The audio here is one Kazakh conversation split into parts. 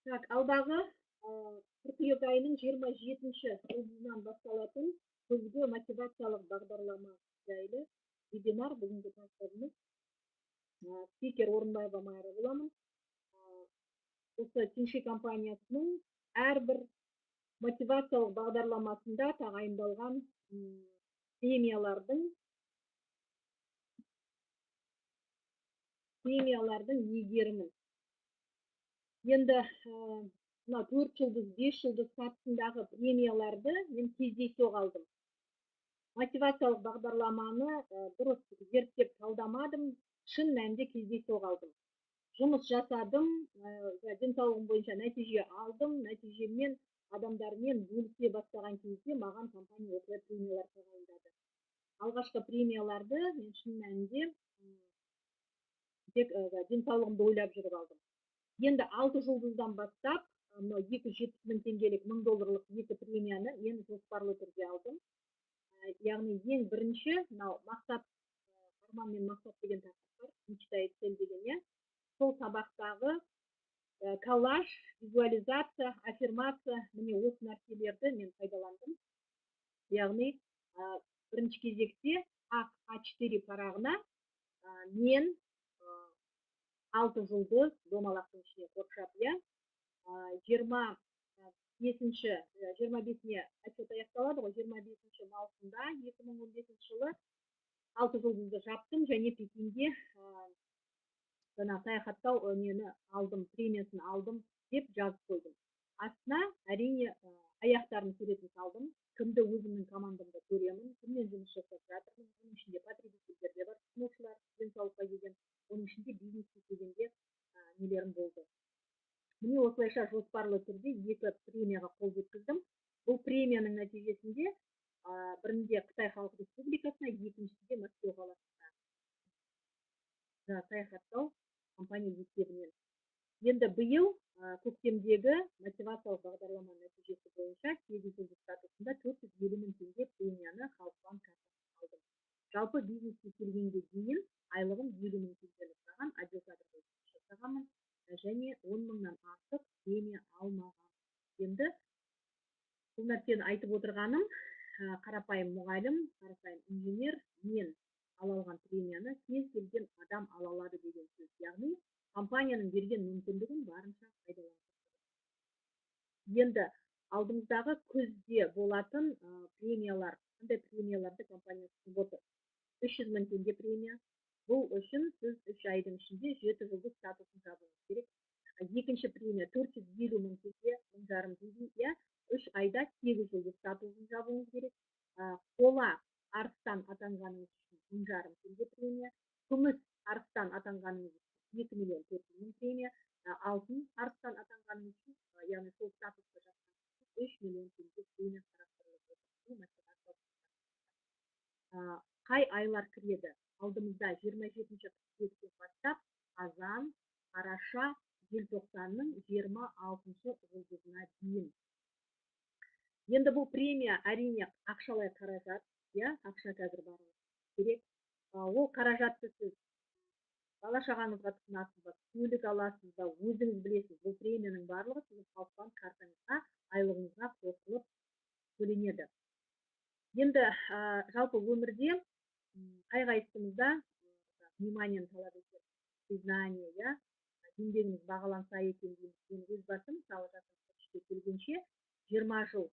Так, алдағы қыркүйек айының 27-ші жұлдызынан басталатын күзгі мотивациялық бағдарлама жайлы вебинар. Бүгінгі тақырыбымыз спикер Орынбаева Майра боламын. Осы Тиньши компаниясының әрбір мотивациялық бағдарламасында тағайындалған премиялардың егерімін. Енді мына 4 жұлдыз, 5 жұлдыз сатысындағы премияларды мен кездейсоқ алдым. Мотивациялық бағдарламаны дұрыс зерттеп талдамадым, шын мәнінде кездейсоқ алдым. Жұмыс жасадым, денсаулығым бойынша нәтиже алдым, нәтижеммен адамдармен бөлісе бастаған кезде маған компания осылай премиялар тағайындады. Алғашқы премияларды мен шын мәнінде тек денсаулығымды ойлап жүріп алдым. Енді 6 жұлдыздан бастап 270 мың теңгелік $1000 екі премияны мен жоспарлы түрде алдым. Яғни ең бірінші мақсат, арман мен мақсат деген тақырып бар, мечта и цель деген, сол сабақтағы коллаж, визуализация, аффирмация, міне осы нәрселерді мен пайдаландым. Яғни бірінші кезекте А4 парағына мен 6 жұлдыз домалақтың ішіне қоршап, 25-іне отчет аяқталады ғой, 25 маусымда 2015 жылы 6 жұлдызды жаптым және Пекинге саяхаттау алдым, премиясын алдым деп жазып қойдым. Астына әрине аяқтарын суретін салдым. Кімді өзімнің командамда көремін, кіммен жұмыс жасап жатырмын, оның ішінде потребительдер де бар, тұтынушылар, денсаулыққа келген, оның ішінде бизнеске келгенде нелерім болды. Міне осылайша жоспарлы түрде 2 премияға қол жеткіздім. Бұл премияның нәтижесінде бірінде Қытай Халық Республикасына, екіншісінде Мәскеу қаласына саяхаттау компания есебінен. Енді биыл көктемдегі мотивациялық бағдарлама нәтижесі бойынша 8 жұлдыз статусында 450 мың теңге премияны Халықбанк картасына алдым. Жалпы бизнеске келгенге дейін айлығым 50 мың теңгені құраған, отдел кадрда жасағанмын және 10 мыңнан артық премия алмаған. Енді бұл нәрсені айтып отырғаным, қарапайым мұғалім, қарапайым инженер мен ала алған премияны кез келген адам ала алады деген сөз. Яғни компанияның берген мүмкіндігін барынша пайдаланып. Енді алдымыздағы күзде болатын премиялар, қандай премияларды компания ұсынып отыр? 300 мың теңге премия. Бұл үшін сіз 3 айдың ішінде 7 жұлдыз статусын жабуыңыз керек. Екінші премия 450 мың теңге, 1,5 теңге, 3 айда 8 жұлдыз статусын жабуыңыз керек. Қола арыстан атанғаныңыз үшін 1,5 теңге премия. Күміс арыстан атанғаныңыз үшін 2 миллион 400 мың премия. Алтын арыстан атанғаныңыз үшін, яғни сол статусқа жатқан 3 миллион теңге премия қарастырылып отыр. Қай айлар кіреді? Алдымызда 27-ші қыркүйектен бастап қазан, қараша, желтоқсанның 26-шы жұлдызына дейін. Енді бұл премия әрине ақшалай қаражат, ақша қазір барлығы керек. Ол қаражатты сіз бала шағаңызға тұтынасыз ба, көлік аласыз ба, өзіңіз білесіз. Бұл премияның барлығы сіздің Халықбанк картаңызға, айлығыңызға қосылып төленеді. Енді жалпы өмірде қай-қайсымызда вниманиені талап етеді, признание, еңбегіңіз бағаланса екен дейміз. Мен өз басым, мысалы жасым 43-ке келгенше 20 жыл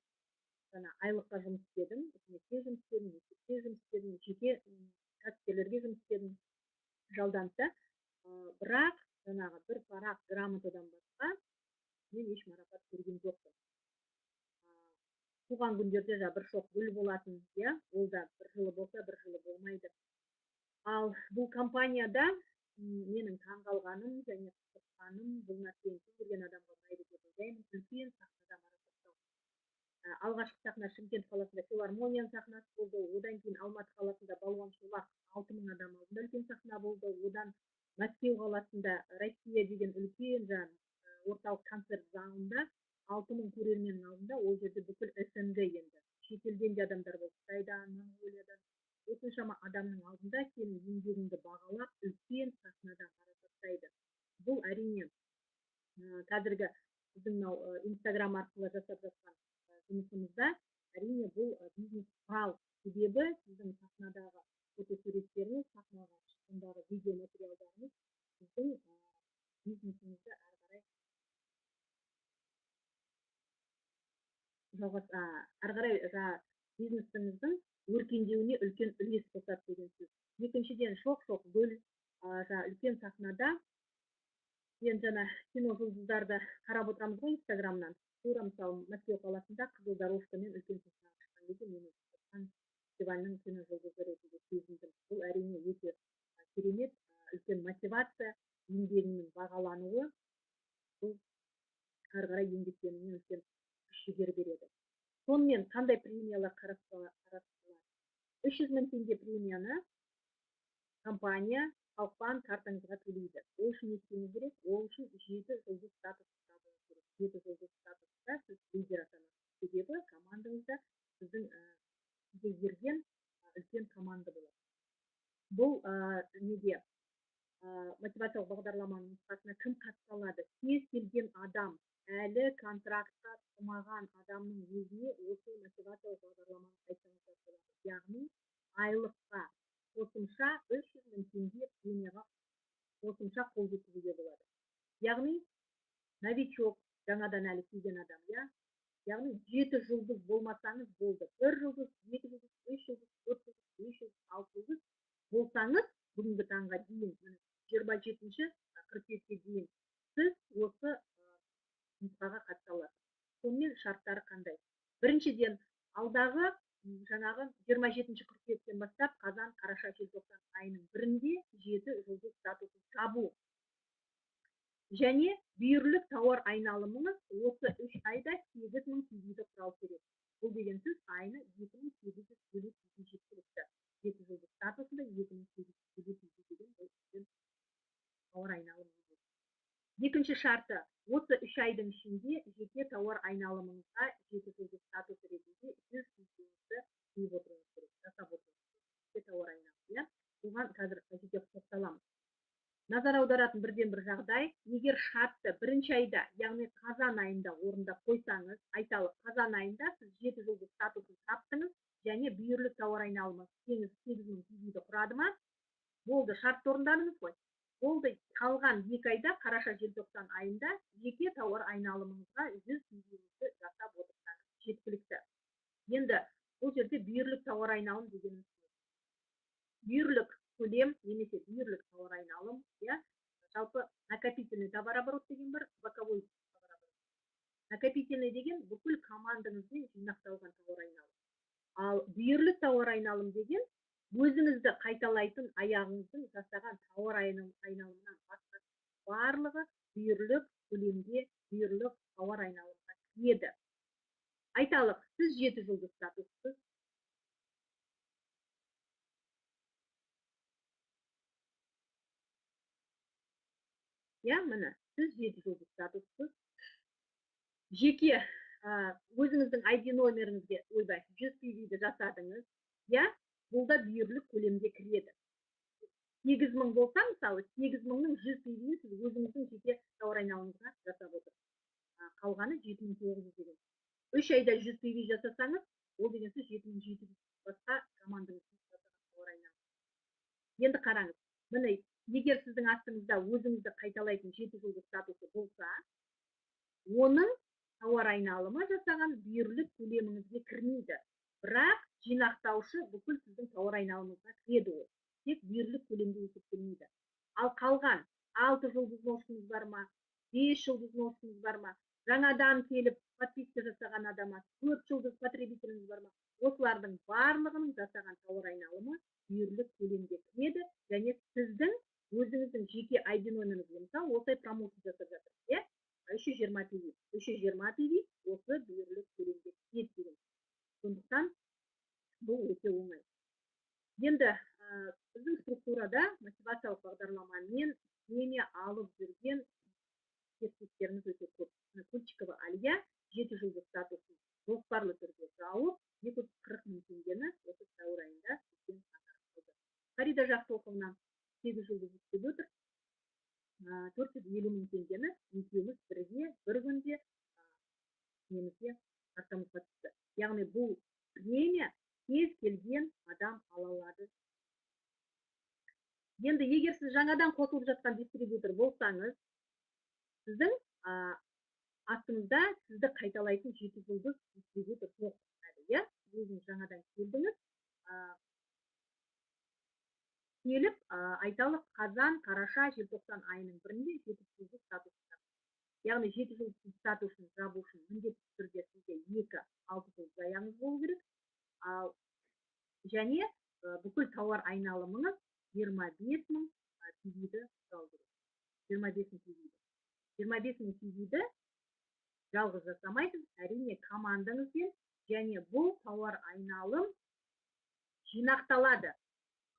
айлыққа жұмыс істедім, үкіметке жұмыс істедім, мектепте жұмыс істедім, жеке кәсіпкерлерге жұмыс істедім, жалданса, бірақ бір парақ грамотадан басқа мен еш марапат көрген жоқпын. Туған күндерде бір шоқ гүл болатын, ол да бір жылы болса, бір жылы болмайды. Ал бұл компанияда менің таңғалғаным және қызыққаным, бұл нәрсені көрген адамға ұнайды деп ойлаймын, үлкен сахнада марапаттау. Алғашқы сахна Шымкент қаласында филармонияның сахнасы болды, одан кейін Алматы қаласында Балуан Шолақ 6000 адам алдында үлкен сахна болды, одан Мәскеу қаласында Россия деген үлкен орталық концерт залында 6000 көрерменнің алдында, ол жерде бүкіл СНГ енді. Шетелден де адамдар болды, Қытайдан, Монғолиядан, осыншама адамның алдында сенің еңбегіңді бағалап, үлкен сахнада марапаттайды. Бұл әрине қазіргі біздің мынау инстаграм арқылы жасап жатқан жұмысымызда әрине бұл бизнес құрал. Себебі сіздің сахнадағы фотосуреттеріңіз, сахнаға шыққандағы видео материалдарыңыз сіздің бизнесіңізді әрі қарай бизнесіңіздің өркендеуіне үлкен үлес қосады деген сөз. Екіншіден, шоқ гүл, үлкен сахнада енді жаңа кино жұлдыздарды қарап отырамыз ғой инстаграмнан. Тура мысалы Мәскеу қаласында Қызыл дорожкамен үлкен сахнаға шыққан кезде мен қазақстан фестивалінің кино жұлдызы ретінде сезіндім. Бұл әрине өте керемет, үлкен мотивация, еңбегіңнің бағалануы, бұл әрі қарай еңбектенуіне үлкен күш-жігер береді. Сонымен қандай премиялар қарастырылады? 300 мың теңге премияны компания Халықбанк картаңызға төлейді. Ол үшін не істеуіңіз керек? Ол үшін 7 жұлдыз статусы табуыңыз керек. 7 жұлдыз статусында сіз лидер атанасыз. Себебі командаңызда сіздің сізге ерген үлкен команда болады. Бұл неге мотивациялық бағдарламаның нұсқасына кім қатыса алады? Кез келген адам, әлі контрактқа тұрмаған адамның өзіне осы мотивациялық бағдарламаны айтсаңыздар болады. Яғни айлыққа қосымша 300 мың теңге премияға қосымша қол жеткізуге болады. Яғни новичок, жаңадан әлі келген адам, яғни 7 жұлдыз болмасаңыз болды. 1 жұлдыз, 2 жұлдыз, 3 жұлдыз, 4 жұлдыз, 5 жұлдыз, 6 жұлдыз болсаңыз, бүгінгі таңға дейін 27-ші қыркүйекке дейін сіз осы нұсқаға қатыса аласыз. Сонымен шарттары қандай? Біріншіден, алдағы жаңағы 27-ші қыркүйектен бастап қазан, қараша, желтоқсан айының бірінде 7 жұлдыз статусын табу. Және бүйірлік тауар айналымыңыз осы 3 айда 8 мың теңгені құрау керек. Бұл деген сөз айына 2850 теңге жеткілікті. 7 жұлдыз статусында 2850 теңге деген тауар айналымы. Екінші шарты, осы 3 айдың ішінде жеке тауар айналымыңызға 7 жұлдыз статусы ретінде 100 теңгеңізді құйып отыруыңыз керек, жасап отыруыңыз керек. Жеке тауар айналымы. Оған қазір жеке тоқталамыз. Назар аударатын бірден бір жағдай, егер шартты бірінші айда, яғни қазан айында орындап қойсаңыз, айталық қазан айында сіз 7 жұлдыз статусын таптыңыз, және бүйірлік тауар айналымы 8 мың теңгені құрады ма? Болды, шартты орындадыңыз ғой. Болды, қалған 2 айда, қараша, желтоқсан айында жеке тауар айналымыңызға 100 теңгеңізді жасап отырсаңыз жеткілікті. Енді бұл жерде бүйірлік тауар айналым дегеніміз бүйірлік көлем немесе бүйірлік тауар айналым, жалпы накопительный товарооборот деген бір, боковой товарооборот. Накопительный деген бүкіл командаңызбен жинақталған тауар айналым. Ал бүйірлік тауар айналым деген өзіңізді қайталайтын аяғыңыздың жасаған тауар айналымынан басқа барлығы бүйірлік көлемде, бүйірлік тауар айналымға кіреді. Айталық, сіз 7 жұлдыз статуссыз, міне, сіз 7 жұлдыз статуссыз, жеке өзіңіздің ID номеріңізге 100 PV-ді жасадыңыз, бұл да бүйірлік көлемде кіреді. 8 мың болса, мысалы, 8 мыңның 100 PV-ін сіз өзіңіздің жеке тауар айналымыңызға жасап отырсыз. Қалғаны 7900 деген. 3 айда 100 PV жасасаңыз, ол деген сөз 7700 басқа командаңыздың жасаған тауар айналымы. Енді қараңыз, міне, егер сіздің астыңызда өзіңізді қайталайтын 7 жұлдыз статусы болса, оның тауар айналымы жасаған бүйірлік көлеміңізге кірмейді. Бірақ жинақтаушы бүкіл сіздің тауар айналымыңызға кіреді ол. Тек бүйірлік көлемде есептелмейді. Ал қалған 6 жұлдыз ношыңыз бар ма, 5 жұлдыз ношыңыз бар ма, жаңадан келіп подписка жасаған адамға 4 жұлдыз потребителіңіз бар ма, осылардың барлығының жасаған тауар айналымы бүйірлік көлемде кіреді, және сіздің өзіңіздің жеке ID номеріңізге, мысалы, осылай промоушн жасап жатыр, 320 PV. 320 PV осы бүйірлік көлемде кіреді. Сондықтан бұл өте оңай. Енді біздің структурада мотивациялық бағдарламамен премия алып жүрген серіктестеріміз өте көп. Кульчикова Алия 7 жұлдыз статусын жоспарлы түрде жауып, 240 мың теңгені осы сәуір айында алды. Фарида Жақсылықовна 8 жұлдыз істеп отыр. 450 мың теңгені екеуміз бірге бір күнде немізге картамызға түсті. Яғни бұл премия кез келген адам ала алады. Енді егер сіз жаңадан қосылып жатқан дистрибьютор болсаңыз, сіздің астыңызда сізді қайталайтын 7 жұлдыз дистрибьютор жоқ. Иә, өзіңіз жаңадан келдіңіз. Келіп, айталық қазан, қараша, желтоқсан айының бірінде 7 жұлдыз статус. Яғни 7 жұлдыз статусын жабу үшін міндетті түрде сізге 2-6 жұлдыз аяғыңыз болу керек. Және бүкіл тауар айналымыңыз 25 мың PV-ді құрау керек. 25 мың PV-ді. 25 мың PV-ді жалғыз жасамайсыз, әрине командаңызбен, және бұл тауар айналым жинақталады.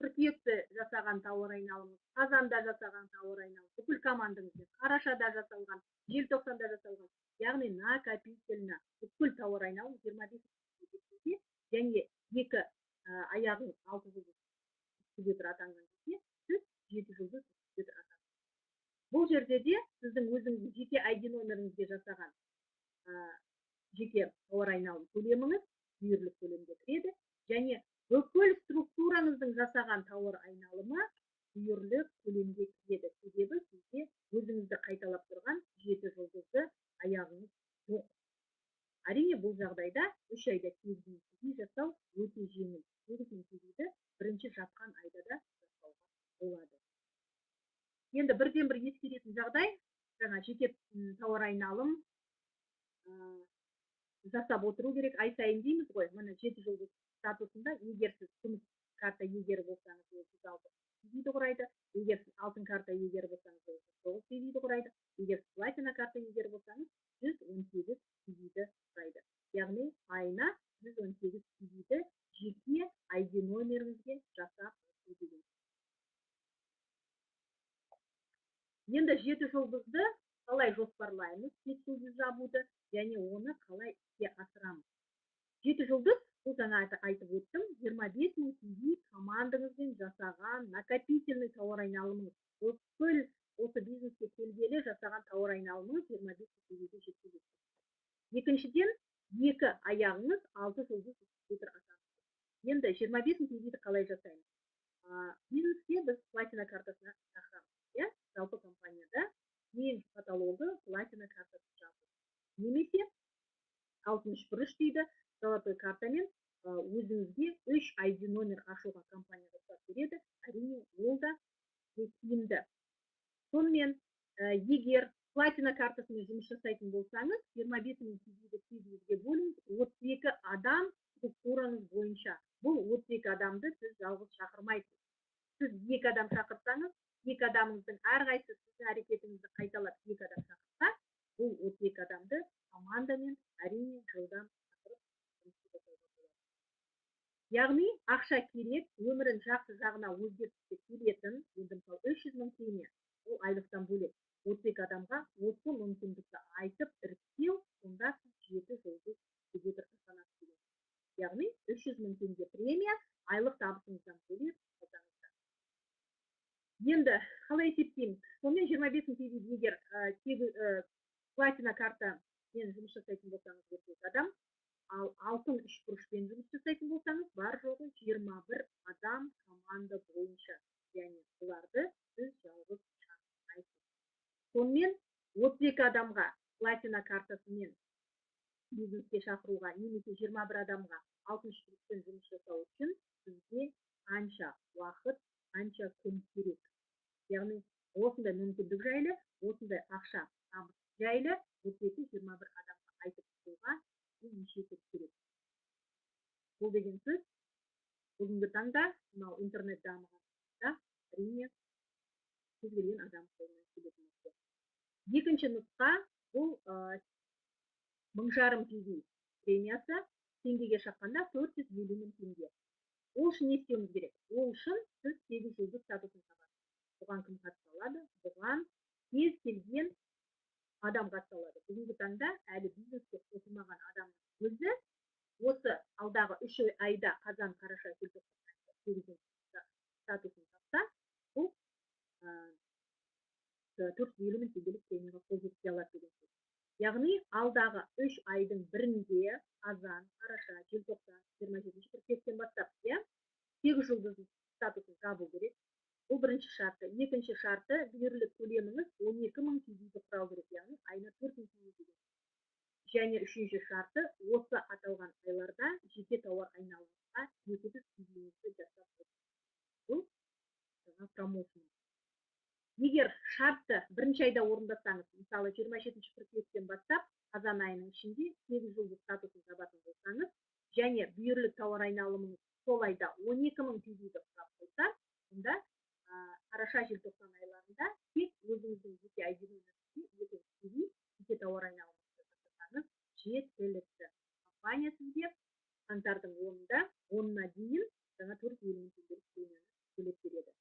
Қыркүйекте жасаған тауар айналымы, қазанда жасаған тауар айналымы, бүкіл командаңызбен, қарашада жасалған, желтоқсанда жасалған, яғни накопительно бүкіл тауар айналымы 25 мың, және 2 аяғыңыз 6 жұлдыз дистрибьютор атанған кезде сіз 7 жұлдыз дистрибьютор атанған. Бұл жерде де сіздің өзіңіздің жеке ID номеріңізге жасаған жеке тауар айналым көлеміңіз бүйірлік көлемге кіреді, және бүкіл структураңыздың жасаған тауар айналымы бүйірлік көлемге кіреді. Себебі сізде өзіңізді қайталап тұрған 7 жұлдызды аяғыңыз жоқ. Әрине бұл жағдайда 3 айда тегін жасау өте жеңіл. Тегін бірінші жатқан айда да жасауға болады. Енді бірден бір ескеретін жағдай, жаңа жеке тауар айналым жасап отыру керек. Ай сайын дейміз ғой, мына 7 жұлдыз статусында, егер сіз күміс карта егері болсаңыз, 36 PV-ді құрайды. Егер сіз алтын карта егері болсаңыз, 9 PV-ді құрайды. Егер сіз платина карта егері болсаңыз, 118 PV-ді құрайды. Яғни айына 118 PV-ді жеке ID номеріңізге жасап өтеген. Енді 7 жұлдызды қалай жоспарлаймыз, 7 жұлдыз жабуды, және оны қалай іске асырамыз. 7 жұлдыз, бұл жаңа айтып өттім, 25 мың PV командаңызбен жасаған накопительный тауар айналымыңыз. Бүкіл осы бизнеске келгелі жасаған тауар айналымыңыз 25 PV-ге жеткізеді. Екіншіден, 2 аяғыңыз 6 жұлдыз дистрибьютор атанады. Енді 25 мың PV-ді қалай жасаймыз? Бизнеске біз платина картасына шақырамыз. Жалпы компанияда ең каталогы платина картасы жабылды. Немесе 63 дейді, золотой картамен өзіңізге 3 ID номер ашуға компания рұқсат береді. Әрине, ол да тиімді. Сонымен, егер платина картасымен жұмыс жасайтын болсаңыз, 25 мың PV-ді тегінге бөліңіз, 32 адам структураңыз бойынша. Бұл 32 адамды сіз жалғыз шақырмайсыз. Сіз 2 адам шақырсаңыз, 2 адамыңыздың әрқайсысы сіздің әрекетіңізді қайталап 2 адам шақырса, бұл 32 адамды командамен әрине жылдам шақырып жұмыс жасауға болады. Яғни ақша керек, өмірін жақсы жағына өзгертуге келетін, енді мысалы 300 мың теңге, ол айлықтан бөлек. 32 адамға осы мүмкіндікті айтып іріктеу, сонда 7 жұлдыз дистрибьютор атанасыз. Яғни 300 мың теңге премия айлық табысыңыздан бөлек алсаңыздар. Енді қалай есептейміз? Сонымен 25 мың теңге егер платина карта мен жұмыс жасайтын болсаңыз 32 адам, ал алтын үшбұрышпен жұмыс жасайтын болсаңыз, бар жоғы 21 адам команда бойынша. Яғни бұларды сіз жалғыз шақырмайсыз. Сонымен 32 адамға платина картасымен бизнеске шақыруға, немесе 21 адамға алтын үшбұрышпен жұмыс жасау үшін сізге қанша уақыт, қанша күн керек. Яғни осындай мүмкіндік жайлы, осындай ақша табыс жайлы 21 адамға айтып тұруға неше күн керек. Бұл деген сөз, бүгінгі таңда мынау интернет дамығанда әрине кез келген адам қолынан келетін нәрсе. Екінші нұсқа, бұл 1500 PV премиясы теңгеге шаққанда 450 мың теңге. Ол үшін не істеуіміз керек? Ол үшін сіз 8 жұлдыз статусын табасыз. Бұған кім қатыса алады? Бұған кез келген адам қатыса алады. Бүгінгі таңда әлі бизнеске қосылмаған адамның өзі осы алдағы 3 айда қазан, қараша, желтоқсан статусын тапса, бұл 450 мың теңгелік премияға қол жеткізе алады деген сөз. Яғни алдағы 3 айдың бірінде қазан, қараша, желтоқсан, 27 қыркүйектен бастап, иә, 8 жұлдызды статусын жабу керек. Бұл бірінші шарты. Екінші шарты, беріліп көлеміңіз 12 мың теңгені құрау керек, яғни айына 4 мың теңге деген. Және үшінші шарты, осы аталған айларда жеке тауар айналымға 200 теңгеңізді жасап отырсыз. Бұл жаңа промоушн. Егер шартты бірінші айда орындасаңыз, мысалы 27 қыркүйектен бастап қазан айының ішінде 8 жұлдыз статусын жабатын болсаңыз, және бүйірлік тауар айналымыңыз сол айда 12 мың теңгені құрап қойса, онда қараша желтоқсан айларында тек өзіңіздің жеке айдеңізде жеке тауар айналымыңызды жасасаңыз жеткілікті. Компания сізге қаңтардың 10-ына дейін жаңа 450 мың теңгелік премияны төлеп береді.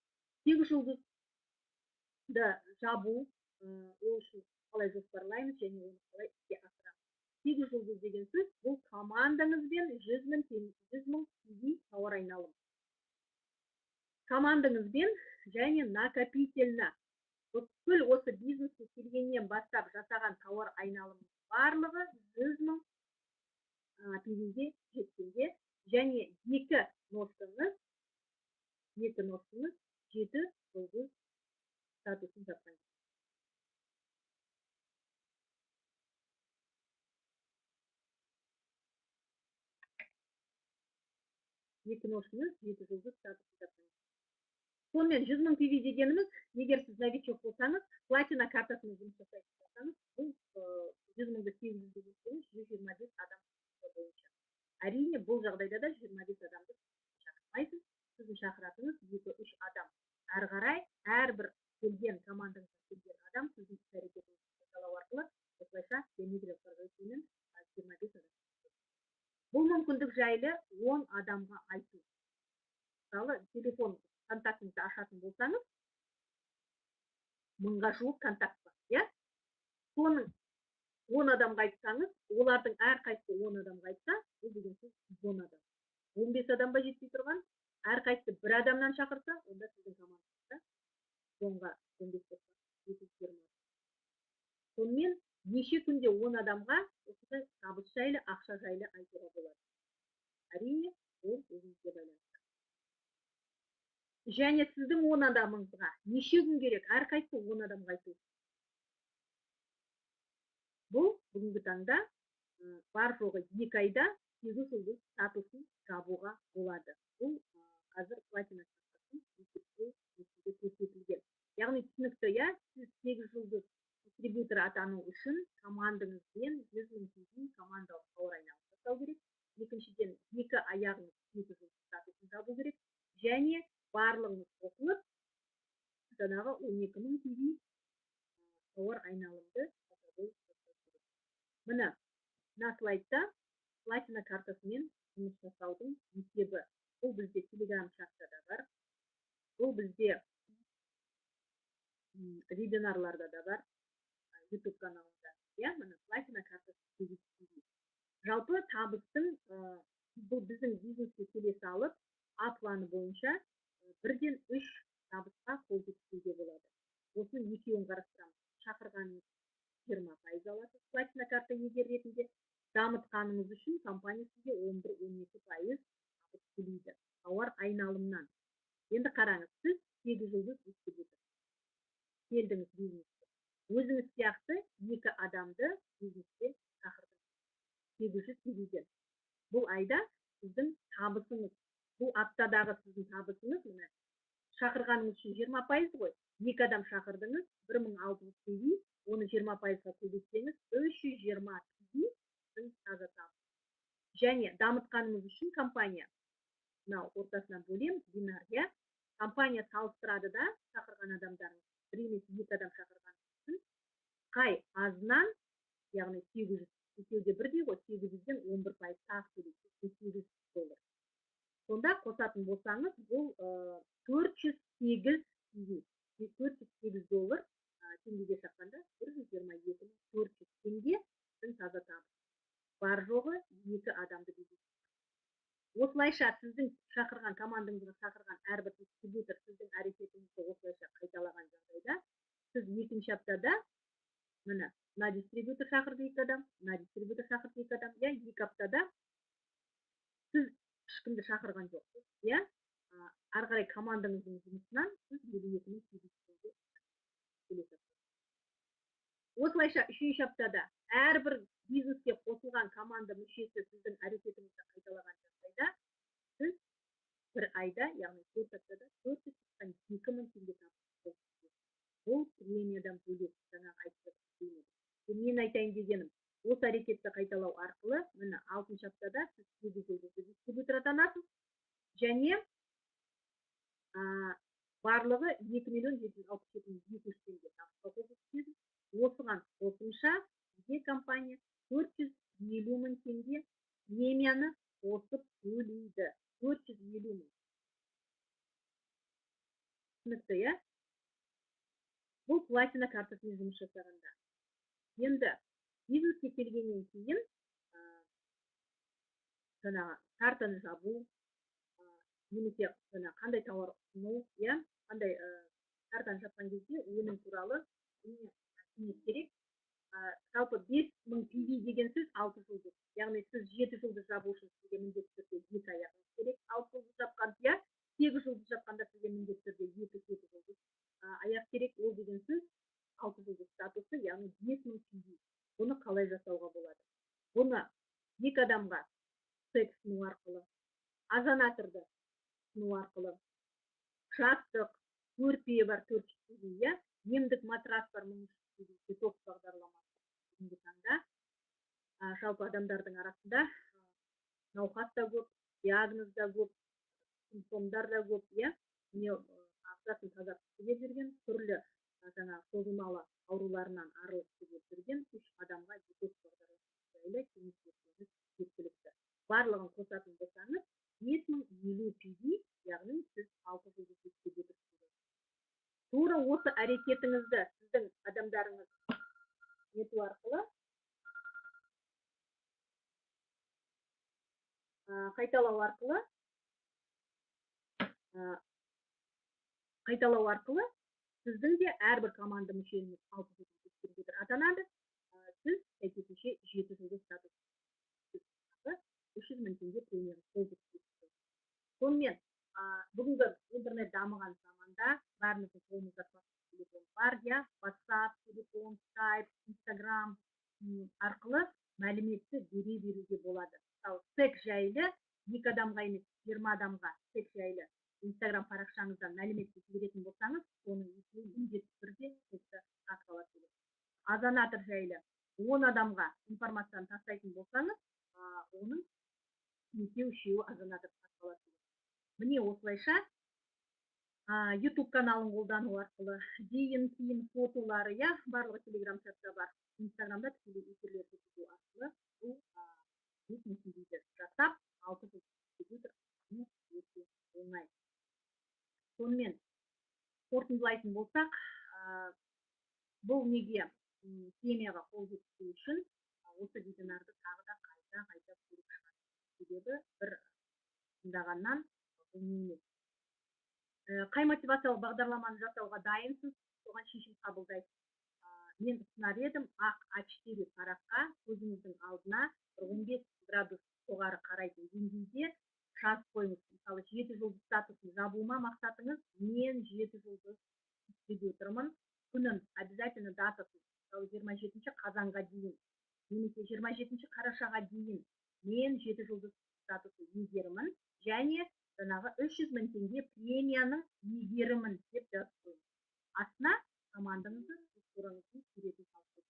8 жұлдызды жабу, ол үшін қалай жоспарлаймыз және оны қалай іске асырамыз. 8 жұлдыз деген сөз, бұл командаңызбен 100 мың теңге тауар айналымы. Командаңызбен және накопительно. Бүкіл осы бизнеске келгеннен бастап жасаған тауар айналымы барлығы 100 мың теңгеге жеткенде, және екі носыңыз 7 жұлдыз статусын жапқан. Екі носыңыз 7 жұлдыз статусын жапқан. Сонымен 100 мың PV дегеніміз, егер сіз новичок болсаңыз, платина картасымен жұмыс жасайтын болсаңыз, бұл 100 мыңды 800 деген 125 адам бойынша. Әрине, бұл жағдайда да 125 адамды шақырмайсыз. Сіздің шақыратыңыз 2-3 адам. Әрі қарай әрбір келген командаңызға келген адам сіздің іс-әрекетіңізді жасау арқылы, осылайша Дмитриевтарға өтінен 25 адам. Бұл мүмкіндік жайлы 10 адамға айту. Мысалы, телефон контактыңызды ашатын болсаңыз, 1000-ға жуық контакт бар, иә? Соның 10 адамға айтсаңыз, олардың әрқайсысы 10 адамға айтса, бұл деген сөз 10 адам. 15 адамға жетпей тұрған, әрқайсысы бір адамнан шақырса, онда сіздің командаңызда 10-ға 15 болса, 220. Сонымен неше күнде 10 адамға осындай табыс жайлы, ақша жайлы айтуға болады. Әрине, ол өзіңізге байланысты. Және сіздің 10 адамыңызға неше күн керек, әрқайсысы 10 адамға айту. Бұл бүгінгі таңда бар жоғы 2 айда 8 жұлдыз статусын жабуға болады. Бұл қазір платина картасын есепте көрсетілген. Яғни түсінікті, иә, сіз 8 жұлдыз дистрибьютор атану үшін командаңызбен 100 мың теңге командалық тауар айналымы жасау керек. Екіншіден, 2 аяғыңыз 7 жұлдыз статусын жабу керек. Және барлығыңыз қосылып, жаңағы 12 мың теңге тауар айналымды жасау керек. Міне, мына слайдта платина картасымен жұмыс жасаудың есебі. Бұл бізде Telegram чатта бар. Бұл бізде вебинарларда да бар, YouTube каналында. Я, міне платина картасы. Жалпы табыстың бұл біздің бизнеске келе салып, А планы бойынша бірден 3 табысқа қол жеткізуге болады. Осының екеуін қарастырамыз. Шақырғаныңыз 20% аласыз платина карта егер ретінде. Дамытқаныңыз үшін компания сізге 11-12% табыс төлейді тауар айналымнан. Енді қараңыз, сіз 8 жұлдыз дистрибьютор келдіңіз бизнеске. Өзіңіз сияқты 2 адамды бизнеске шақырдыңыз. 800 теңгеден. Бұл айда сіздің табысыңыз, бұл аптадағы сіздің табысыңыз, міне, шақырғаныңыз үшін 20% ғой. 2 адам шақырдыңыз, 1600 теңге, оны 20%-ға төлесеңіз, 320 теңге сіздің таза табыс. Және дамытқаныңыз үшін компания, мынау ортасынан бөлеміз, бинария, компания салыстырады да шақырған адамдарыңыз, бір емес 2 адам шақырған үшін, қай азынан, яғни 800, екеуде бірдей ғой, 800-ден 11% тағы төлейді, $800. Сонда қосатын болсаңыз, бұл $408 теңгеге шаққанда 122.400 теңге сіздің таза табыс. Бар жоғы 2 адамды бизнес. Осылайша сіздің шақырған командаңызға шақырған әрбір дистрибьютор сіздің әрекетіңізді осылайша қайталаған жағдайда сіз екінші аптада мына дистрибьютор шақырды 2 адам, мына дистрибьютор шақырды 2 адам, иә, 2 аптада сіз ешкімді шақырған жоқсыз, иә. Ары қарай командаңыздың жұмысынан сіз 52.000 төлеп жатырсыз. Осылайша үшінші аптада әрбір бизнеске қосылған команда мүшесі сіздің әрекетіңізді қайталаған жағдайда сіз бір айда, яғни 4 аптада 482 мың теңге табыс. Бұл премиядан бөлек жаңағы айтып жатқан. Мен айтайын дегенім, осы әрекетті қайталау арқылы міне 6-шы аптада сіз 8 жұлдызды дистрибьютор атанасыз және барлығы 2.767.200 теңге табысқа қол жеткізеді. Осыған қосымша бізге компания 450 мың теңге премияны қосып төлейді. 450 мың. Түсінікті, иә? Бұл платина картасымен жұмыс жасағанда. Енді бизнеске келгеннен кейін жаңағы картаны жабу, немесе қандай тауар ұсыну, иә, қандай картаны жапқан кезде өнім туралы не керек. Жалпы 5000 PV деген сөз 6 жұлдыз. Яғни сіз 7 жұлдыз жабу үшін сізге міндетті түрде 2 аяғыңыз керек. 6 жұлдыз жапқан, иә, 8 жұлдыз жапқанда сізге міндетті түрде 2 жұлдыз аяқ керек. Ол деген сөз 6 жұлдыз статусы, яғни 5000 PV. Бұны қалай жасауға болады? Бұны 2 адамға стек ұсыну арқылы, азонаторды ұсыну арқылы, жастық, көрпе бар 400 PV, иә, емдік матрас бар 1300 PV, детокс бағдарламасы. Бүгінгі таңда жалпы адамдардың арасында науқас та көп, диагноз да көп, симптомдар да көп, иә, ағзасын тазартқысы келіп жүрген, түрлі жаңағы созылмалы ауруларынан арылғысы келіп жүрген 3 адамға детокс бағдарламасы жайлы кеңес берсеңіз жеткілікті. Барлығын қосатын болсаңыз 5050 PV, яғни сіз 6 жұлдыз дистрибьютор. Тура осы әрекетіңізді сіздің адамдарыңыз ету арқылы қайталау арқылы сіздің де әрбір команда мүшеңіз 6 жұлдыз дистрибьютор атанады. Сіз сәйкесінше 7 жұлдыз статус 300 мың теңге премияны қол жеткізесіз. Сонымен бүгінгі интернет дамыған заманда бәріміздің қолымызда телефон бар, иә, WhatsApp, телефон, Skype, Instagram арқылы мәліметті беруге болады. Мысалы, стек жайлы 2 адамға емес 20 адамға стек жайлы Instagram парақшаңыздан мәліметті жіберетін болсаңыз, оның екеуі міндетті түрде сатып алады. Азонатор жайлы 10 адамға информацияны тастайтын болсаңыз, оның екеу-үшеуі азонатор сатып алады. Міне осылайша YouTube каналын қолдану арқылы, дейін-кейін фотолары, иә, барлығы Telegram чатта бар, Instagramда тікелей эфирлер жүргізу арқылы бұл бизнесті жасап, 6 жұлдыз дистрибьютор өте оңай. Сонымен қорытындылайтын болсақ, бұл неге премияға қол жеткізу үшін осы вебинарды тағы да қайта көріп шығады. Себебі бір тыңдағаннан бұл не. Қай мотивациялық бағдарламаны жасауға дайынсыз, соған шешім қабылдайсыз. Мен ұсынар едім ақ А4 параққа көзіңіздің алдына 15 градус жоғары қарайтын деңгейде жазып қойыңыз. Мысалы, 7 жұлдыз статусын жабуыма мақсатыңыз, мен 7 жұлдыз дистрибьютормын, күнін обязательно датасын, мысалы 27 қазанға дейін, немесе 27 қарашаға дейін мен 7 жұлдыз статусы егерімін, және жаңағы 300 мың теңге премияның егерімін деп жазып қойыңыз. Астына командаңызды тураңыздың суретін салып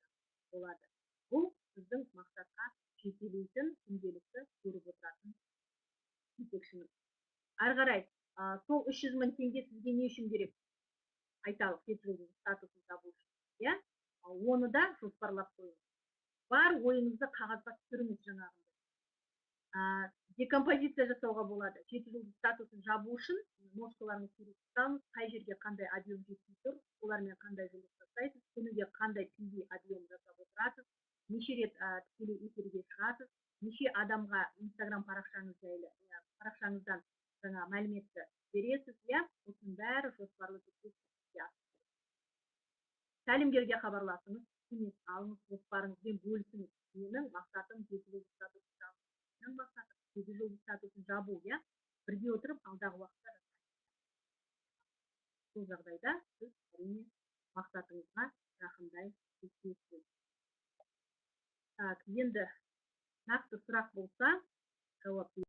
болады. Бұл сіздің мақсатқа жетелейтін, күнделікті көріп отыратын жетекшіңіз. Ары қарай, сол 300 мың теңге сізге не үшін керек? Айталық, 7 жұлдыз статусын табу үшін, иә? Оны да жоспарлап қойыңыз. Бар ойыңызды қағазға түсіріңіз жаңағындай. Декомпозиция жасауға болады. 7 жұлдыз статусын жабу үшін ножкаларыңыз сурет ұстаңыз, қай жерге қандай объем жетпей тұр, олармен қандай жұмыс жасайсыз, күніге қандай PV объем жасап отырасыз, неше рет тікелей эфирге шығасыз, неше адамға Instagram парақшаңыздан жаңа мәліметті бересіз, иә, осының бәрі жоспарлы түрде тәлімгерге хабарласыңыз, кеңес алыңыз, жоспарыңызбен бөлісіңіз. Менің мақсатым 7 жұлдыз статусын жабу. Менің мақсатым 7 жұлдыз статусын жабу, иә. Бірге отырып алдағы уақытта бұл жағдайда сіз әрине мақсатыңызға жақындай түсесіз. Так, енді нақты сұрақ болса жауап